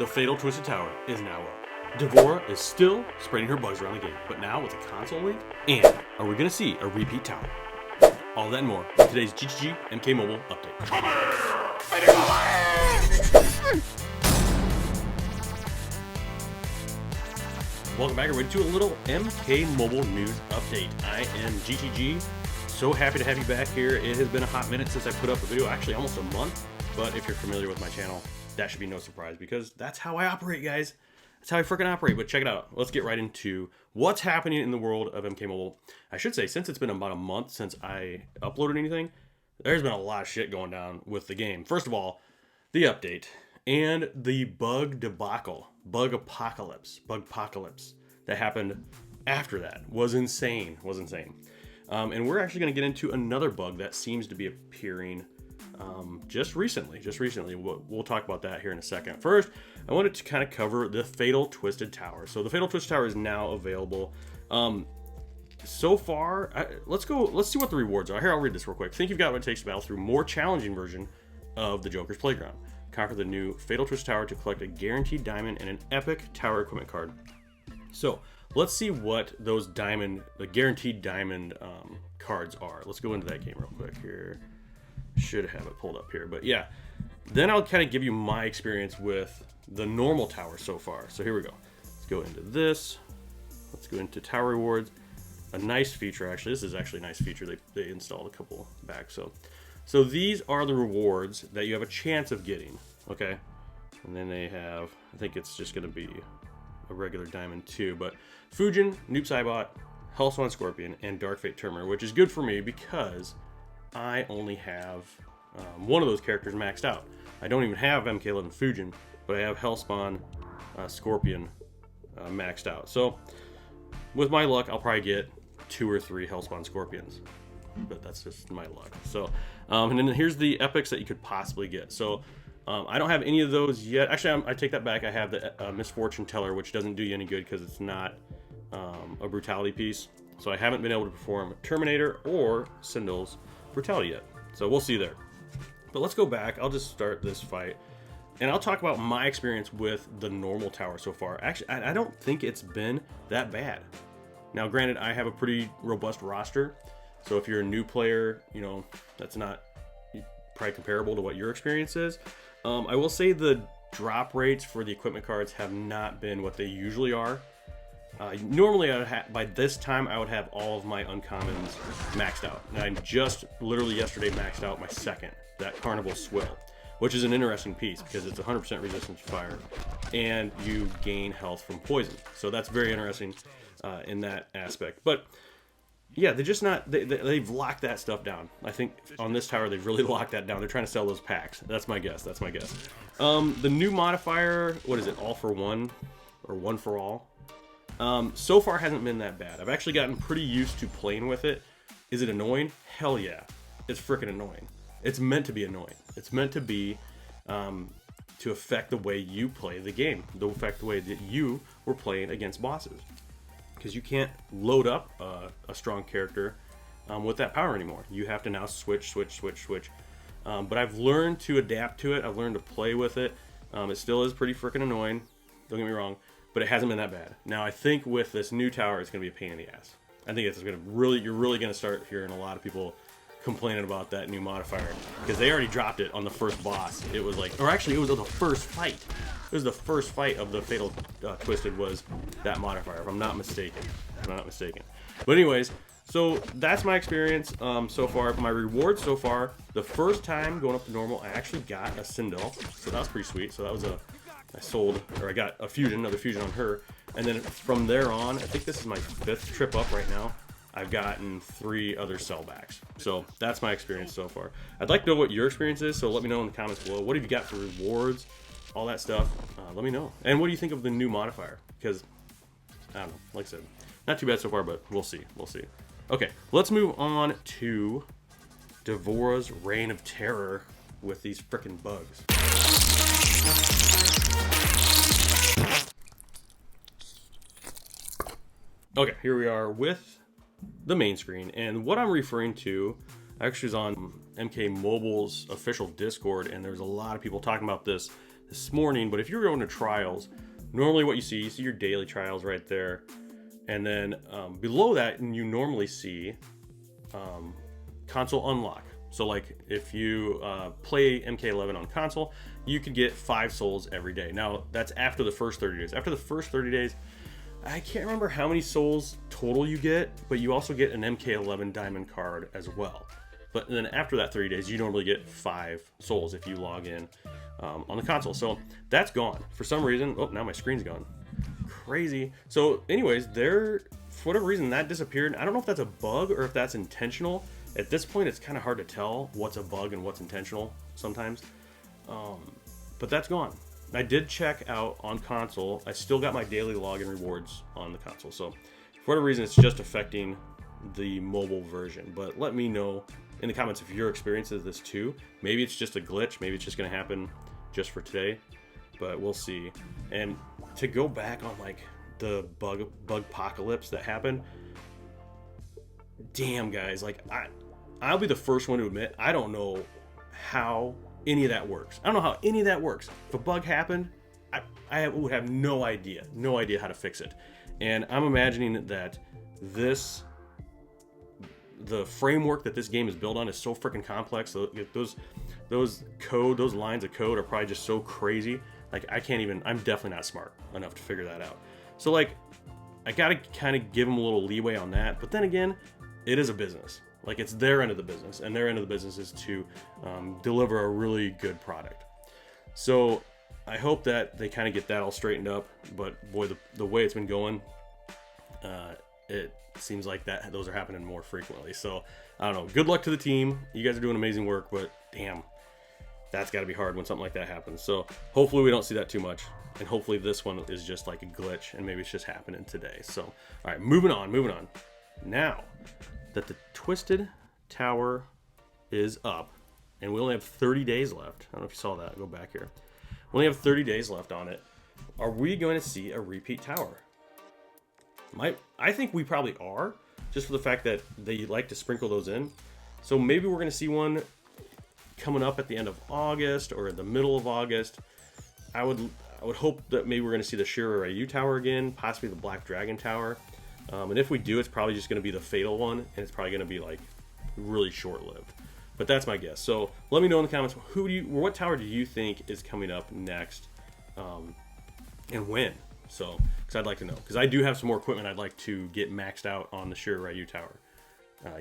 The fatal Twisted Tower is now up. Devora is still spreading her bugs around the game, but now with a console link. And are we going to see a repeat tower? All that and more in today's GTG MK Mobile update. Welcome back, everybody, to a little MK Mobile news update. I am GTG. So happy to have you back here. It has been a hot minute since I put up a video, actually almost a month. But if you're familiar with my channel, that should be no surprise because that's how I operate, guys. That's how I freaking operate. But check it out. Let's get right into what's happening in the world of MK Mobile. I should say, since it's been about a month since I uploaded anything, there's been a lot of shit going down with the game. First of all, the update and the bug debacle, bug apocalypse that happened after that was insane. And we're actually going to get into another bug that seems to be appearing just recently. We'll talk about that here in a second. First, I wanted to kind of cover the Fatal Twisted Tower. So the Fatal Twisted Tower is now available. So far, let's see what the rewards are. Here, I'll read this real quick. Think you've got what it takes to battle through more challenging version of the Joker's Playground. Conquer the new Fatal Twisted Tower to collect a guaranteed diamond and an epic tower equipment card. So let's see what those the guaranteed diamond cards are. Let's go into that game real quick here. Should have it pulled up here, but yeah. Then I'll kind of give you my experience with the normal tower so far. So here we go. Let's go into this. Let's go into tower rewards. A nice feature, actually. This is actually a nice feature. They installed a couple back. So these are the rewards that you have a chance of getting. Okay. And then they have, I think it's just going to be a regular diamond too. But Fujin, Noob Saibot, Hellspawn Scorpion, and Dark Fate Terminator, which is good for me because I only have one of those characters maxed out. I don't even have MK11 Fujin, but I have Hellspawn Scorpion maxed out. So with my luck, I'll probably get 2 or 3 Hellspawn Scorpions, but that's just my luck. So and then here's the epics that you could possibly get. So I don't have any of those yet. Actually, I take that back. I have the Misfortune Teller, which doesn't do you any good because it's not a brutality piece. So I haven't been able to perform Terminator or Sindul's brutality yet. So we'll see there. But let's go back. I'll just start this fight. And I'll talk about my experience with the normal tower so far. Actually, I don't think it's been that bad. Now, granted, I have a pretty robust roster. So if you're a new player, you know, that's not probably comparable to what your experience is. I will say the drop rates for the equipment cards have not been what they usually are. Normally, by this time, I would have all of my uncommons maxed out. And I just literally yesterday maxed out my second, that Carnival Swill, which is an interesting piece because it's 100% resistance to fire, and you gain health from poison. So that's very interesting in that aspect. But yeah, they've locked that stuff down. I think on this tower, they've really locked that down. They're trying to sell those packs. That's my guess. The new modifier, what is it, all for one or one for all? So far hasn't been that bad. I've actually gotten pretty used to playing with it. Is it annoying? Hell yeah. It's freaking annoying. It's meant to be annoying. It's meant to be to affect the way you play the game, to affect the way that you were playing against bosses. Because you can't load up a strong character with that power anymore. You have to now switch. But I've learned to adapt to it. I've learned to play with it. It still is pretty freaking annoying. Don't get me wrong. But it hasn't been that bad. Now, I think with this new tower, it's going to be a pain in the ass. I think it's going to you're really going to start hearing a lot of people complaining about that new modifier. Because they already dropped it on the first boss. It was like, or actually, it was the first fight. It was the first fight of the Fatal Twisted was that modifier, if I'm not mistaken. But anyways, so that's my experience so far. My rewards so far, the first time going up to normal, I actually got a Sindel. So that was pretty sweet. So that was I got another fusion on her, and then from there on, I think this is my 5th trip up right now. I've gotten 3 other sellbacks. So that's my experience so far. I'd like to know what your experience is, so let me know in the comments below. What have you got for rewards, all that stuff? Let me know. And what do you think of the new modifier? Because, I don't know, like I said, not too bad so far, but we'll see. Okay, let's move on to Devora's Reign of Terror with these frickin' bugs. Okay, here we are with the main screen, and what I'm referring to actually is on MK Mobile's official Discord, and there's a lot of people talking about this this morning, but if you're going to trials, normally what you see your daily trials right there. And then below that, you normally see console unlock. So like if you play MK11 on console, you could get 5 souls every day. Now that's after the first 30 days. After the first 30 days, I can't remember how many souls total you get, but you also get an MK11 diamond card as well. But then after that 30 days, you normally get 5 souls if you log in on the console. So that's gone. For some reason, oh, now my screen's gone. Crazy. So anyways, for whatever reason, that disappeared. I don't know if that's a bug or if that's intentional. At this point, it's kind of hard to tell what's a bug and what's intentional sometimes. But that's gone. I did check out on console. I still got my daily login rewards on the console. So for whatever reason, it's just affecting the mobile version. But let me know in the comments if your experience is this too. Maybe it's just a glitch. Maybe it's just going to happen just for today. But we'll see. And to go back on like the bug apocalypse that happened, damn guys, like I'll be the first one to admit I don't know how any of that works. I don't know how any of that works. If a bug happened, I would have no idea how to fix it. And I'm imagining that the framework that this game is built on is so freaking complex. Those lines of code are probably just so crazy. Like I'm definitely not smart enough to figure that out. So like, I gotta kind of give them a little leeway on that. But then again, it is a business. Like it's their end of the business, and their end of the business is to deliver a really good product. So I hope that they kind of get that all straightened up. But boy, the way it's been going, it seems like those are happening more frequently. So I don't know. Good luck to the team. You guys are doing amazing work, but damn, that's got to be hard when something like that happens. So hopefully we don't see that too much, and hopefully this one is just like a glitch, and maybe it's just happening today. So all right, moving on. Now that the Twisted Tower is up, and we only have 30 days left. I don't know if you saw that. Go back here. We only have 30 days left on it. Are we going to see a repeat tower? I think we probably are, just for the fact that they like to sprinkle those in. So maybe we're going to see one coming up at the end of August or the middle of August. I would hope that maybe we're going to see the Shiryu Tower again, possibly the Black Dragon Tower. And if we do, it's probably just going to be the Fatal one, and it's probably going to be like really short-lived. But that's my guess. So let me know in the comments, what tower do you think is coming up next, and when? So, because I'd like to know. Because I do have some more equipment I'd like to get maxed out on the Shiryu Tower.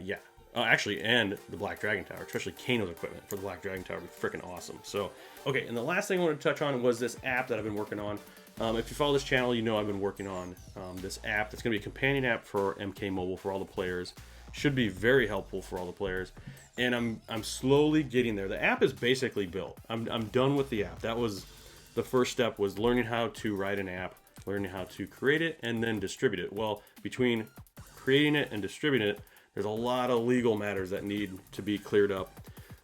Yeah. Actually, and the Black Dragon Tower, especially Kano's equipment for the Black Dragon Tower would be freaking awesome. So, okay, and the last thing I wanted to touch on was this app that I've been working on. If you follow this channel, you know I've been working on this app that's going to be a companion app for MK Mobile for all the players. Should be very helpful for all the players. And I'm slowly getting there. The app is basically built. I'm done with the app. That was the first step, was learning how to write an app, learning how to create it, and then distribute it. Well, between creating it and distributing it, there's a lot of legal matters that need to be cleared up.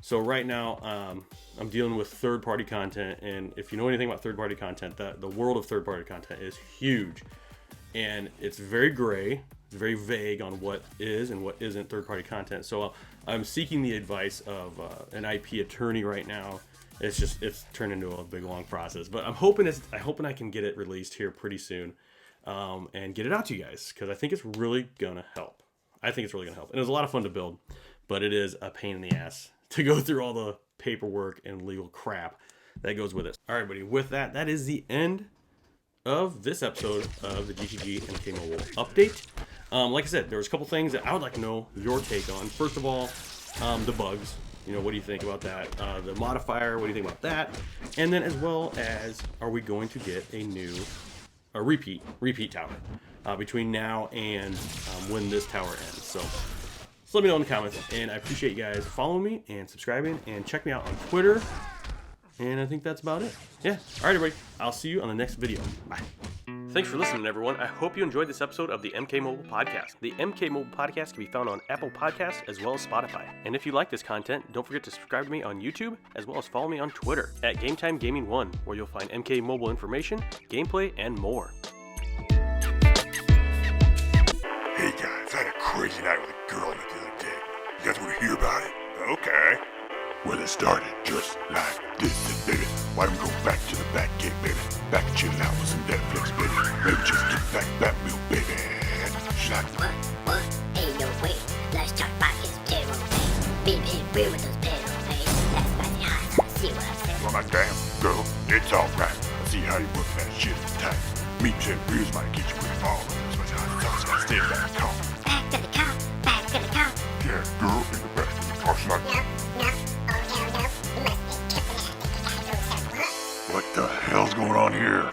So right now, I'm dealing with third-party content, and if you know anything about third-party content, the world of third-party content is huge, and it's very gray, it's very vague on what is and what isn't third-party content. So I'm seeking the advice of an IP attorney right now. It's turned into a big long process, but I'm hoping I can get it released here pretty soon, and get it out to you guys, because I think it's really gonna help. And it was a lot of fun to build, but it is a pain in the ass to go through all the paperwork and legal crap that goes with it. All right, buddy, with that is the end of this episode of the GTG MK Mobile update. Like I said, there was a couple things that I would like to know your take on. First of all, the bugs. What do you think about that? The modifier, what do you think about that? And then as well as, are we going to get a repeat tower between now and when this tower ends? So let me know in the comments, and I appreciate you guys following me and subscribing, and check me out on Twitter, and I think that's about it. Yeah, all right, everybody, I'll see you on the next video. Bye. Thanks for listening, everyone. I hope you enjoyed this episode of the MK Mobile Podcast. The MK Mobile Podcast can be found on Apple Podcasts as well as Spotify. And if you like this content, don't forget to subscribe to me on YouTube, as well as follow me on Twitter at GameTime Gaming 1, where you'll find MK Mobile information, gameplay, and more. Hey guys, I had a crazy night with a girl the other day. You guys want to hear about it? Okay. Well, it started just like this, baby. Why don't we go back to the back gate, baby? Back and chill out with some Netflix, baby. Maybe just get back that milk, baby. She's like, What? Ain't no way. Let's talk about his payroll pay. Being real with those payroll pays. That's spicy hot, so see what I'm saying. well, my damn girl, it's alright. I see how you work that shit tight. Meat and reels might get you pretty far. That's why I thought I stayed back home. Back to the car, back to the car. Yeah, girl, in the back of the car, she's like, No. Oh, no. You must be tripping out. I think you gotta go somewhere. what the hell's going on here?